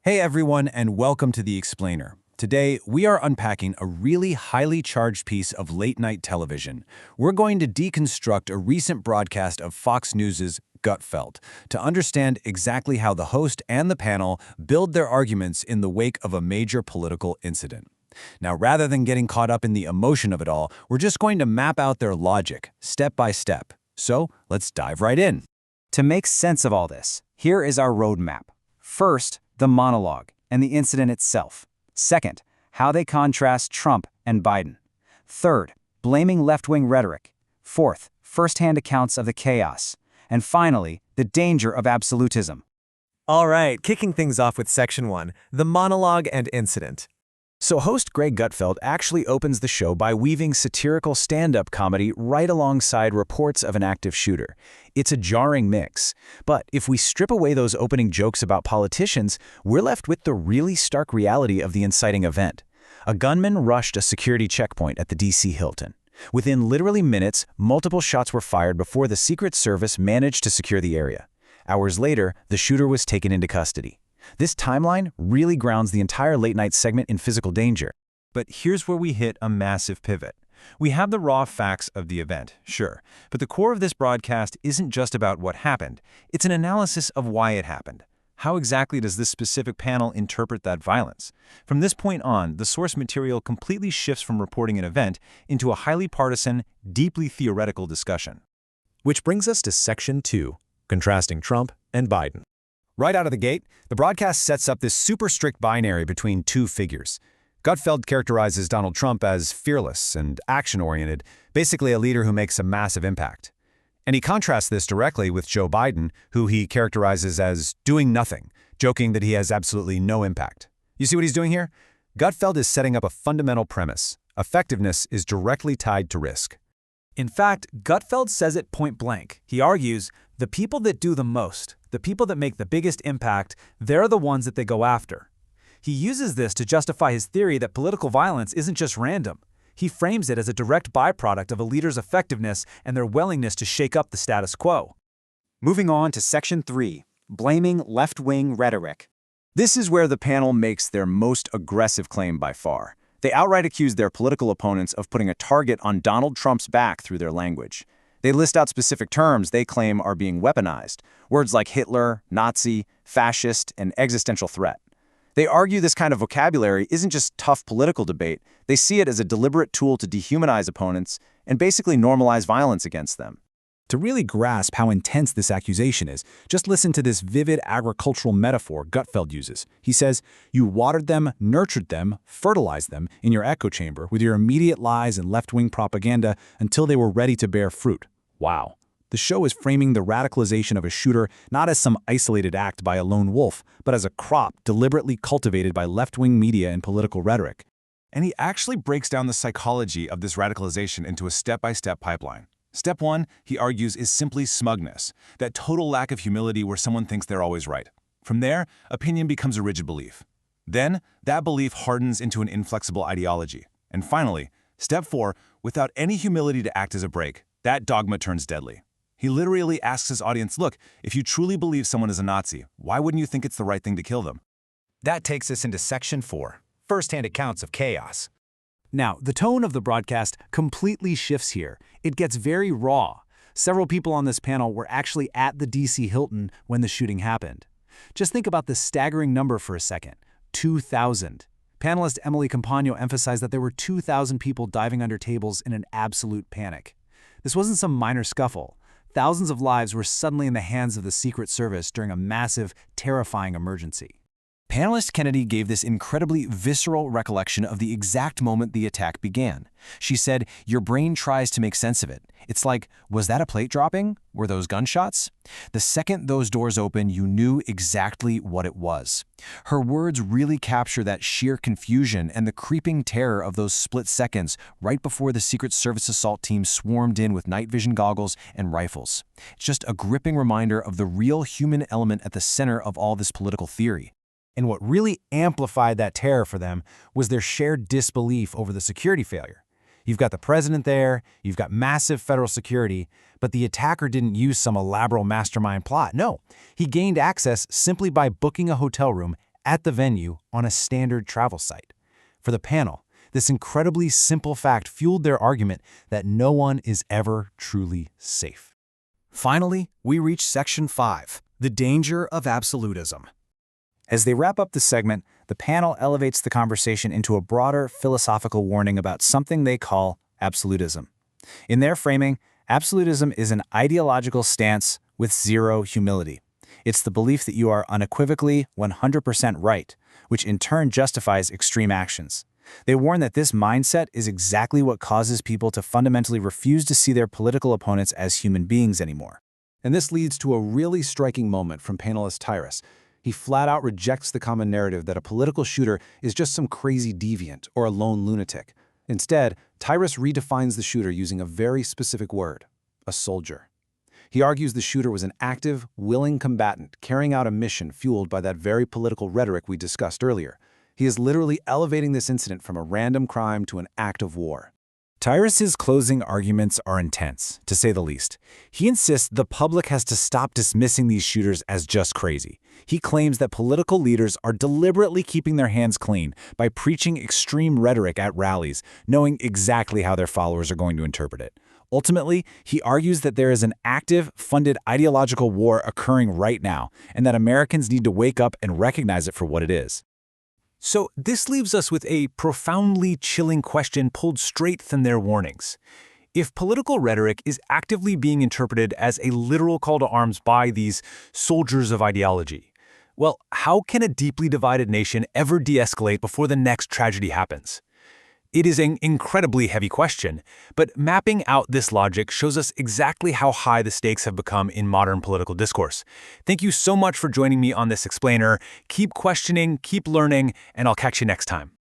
Hey everyone, and welcome to The Explainer. Today, we are unpacking a really highly charged piece of late-night television. We're going to deconstruct a recent broadcast of Fox News' Gutfeld to understand exactly how the host and the panel build their arguments in the wake of a major political incident. Now, rather than getting caught up in the emotion of it all, we're just going to map out their logic, step by step. So, let's dive right in. To make sense of all this, here is our roadmap. First, the monologue and the incident itself. Second, how they contrast Trump and Biden. Third, blaming left-wing rhetoric. Fourth, first-hand accounts of the chaos. And finally, the danger of absolutism. All right, kicking things off with Section 1, the monologue and incident. So host Greg Gutfeld actually opens the show by weaving satirical stand-up comedy right alongside reports of an active shooter. It's a jarring mix. But if we strip away those opening jokes about politicians, we're left with the really stark reality of the inciting event. A gunman rushed a security checkpoint at the D.C. Hilton. Within literally minutes, multiple shots were fired before the Secret Service managed to secure the area. Hours later, the shooter was taken into custody. This timeline really grounds the entire late-night segment in physical danger. But here's where we hit a massive pivot. We have the raw facts of the event, sure, but the core of this broadcast isn't just about what happened. It's an analysis of why it happened. How exactly does this specific panel interpret that violence? From this point on, the source material completely shifts from reporting an event into a highly partisan, deeply theoretical discussion. Which brings us to Section 2, contrasting Trump and Biden. Right out of the gate, the broadcast sets up this super strict binary between two figures. Gutfeld characterizes Donald Trump as fearless and action-oriented, basically a leader who makes a massive impact. And he contrasts this directly with Joe Biden, who he characterizes as doing nothing, joking that he has absolutely no impact. You see what he's doing here? Gutfeld is setting up a fundamental premise. Effectiveness is directly tied to risk. In fact, Gutfeld says it point blank. He argues, the people that do the most, the people that make the biggest impact, they're the ones that they go after. He uses this to justify his theory that political violence isn't just random. He frames it as a direct byproduct of a leader's effectiveness and their willingness to shake up the status quo. Moving on to Section 3, blaming left-wing rhetoric. This is where the panel makes their most aggressive claim by far. They outright accuse their political opponents of putting a target on Donald Trump's back through their language. They list out specific terms they claim are being weaponized, words like Hitler, Nazi, fascist, and existential threat. They argue this kind of vocabulary isn't just tough political debate, they see it as a deliberate tool to dehumanize opponents and basically normalize violence against them. To really grasp how intense this accusation is, just listen to this vivid agricultural metaphor Gutfeld uses. He says, you watered them, nurtured them, fertilized them in your echo chamber with your immediate lies and left-wing propaganda until they were ready to bear fruit. Wow. The show is framing the radicalization of a shooter not as some isolated act by a lone wolf, but as a crop deliberately cultivated by left-wing media and political rhetoric. And he actually breaks down the psychology of this radicalization into a step-by-step pipeline. Step 1, he argues, is simply smugness, that total lack of humility where someone thinks they're always right. From there, opinion becomes a rigid belief. Then, that belief hardens into an inflexible ideology. And finally, Step 4, without any humility to act as a brake, that dogma turns deadly. He literally asks his audience, look, if you truly believe someone is a Nazi, why wouldn't you think it's the right thing to kill them? That takes us into Section 4, first-hand accounts of chaos. Now, the tone of the broadcast completely shifts here. It gets very raw. Several people on this panel were actually at the D.C. Hilton when the shooting happened. Just think about this staggering number for a second, 2,000. Panelist Emily Campagno emphasized that there were 2,000 people diving under tables in an absolute panic. This wasn't some minor scuffle. Thousands of lives were suddenly in the hands of the Secret Service during a massive, terrifying emergency. Panelist Kennedy gave this incredibly visceral recollection of the exact moment the attack began. She said, your brain tries to make sense of it. It's like, was that a plate dropping? Were those gunshots? The second those doors opened, you knew exactly what it was. Her words really capture that sheer confusion and the creeping terror of those split seconds right before the Secret Service assault team swarmed in with night vision goggles and rifles. It's just a gripping reminder of the real human element at the center of all this political theory. And what really amplified that terror for them was their shared disbelief over the security failure. You've got the president there, you've got massive federal security, but the attacker didn't use some elaborate mastermind plot. No, he gained access simply by booking a hotel room at the venue on a standard travel site. For the panel, this incredibly simple fact fueled their argument that no one is ever truly safe. Finally, we reach Section 5, the danger of absolutism. As they wrap up the segment, the panel elevates the conversation into a broader philosophical warning about something they call absolutism. In their framing, absolutism is an ideological stance with zero humility. It's the belief that you are unequivocally 100% right, which in turn justifies extreme actions. They warn that this mindset is exactly what causes people to fundamentally refuse to see their political opponents as human beings anymore. And this leads to a really striking moment from panelist Tyrus. He flat out rejects the common narrative that a political shooter is just some crazy deviant or a lone lunatic. Instead, Tyrus redefines the shooter using a very specific word: a soldier. He argues the shooter was an active, willing combatant carrying out a mission fueled by that very political rhetoric we discussed earlier. He is literally elevating this incident from a random crime to an act of war. Tyrus's closing arguments are intense, to say the least. He insists the public has to stop dismissing these shooters as just crazy. He claims that political leaders are deliberately keeping their hands clean by preaching extreme rhetoric at rallies, knowing exactly how their followers are going to interpret it. Ultimately, he argues that there is an active, funded ideological war occurring right now, and that Americans need to wake up and recognize it for what it is. So this leaves us with a profoundly chilling question pulled straight from their warnings. If political rhetoric is actively being interpreted as a literal call to arms by these soldiers of ideology, well, how can a deeply divided nation ever de-escalate before the next tragedy happens? It is an incredibly heavy question, but mapping out this logic shows us exactly how high the stakes have become in modern political discourse. Thank you so much for joining me on this explainer. Keep questioning, keep learning, and I'll catch you next time.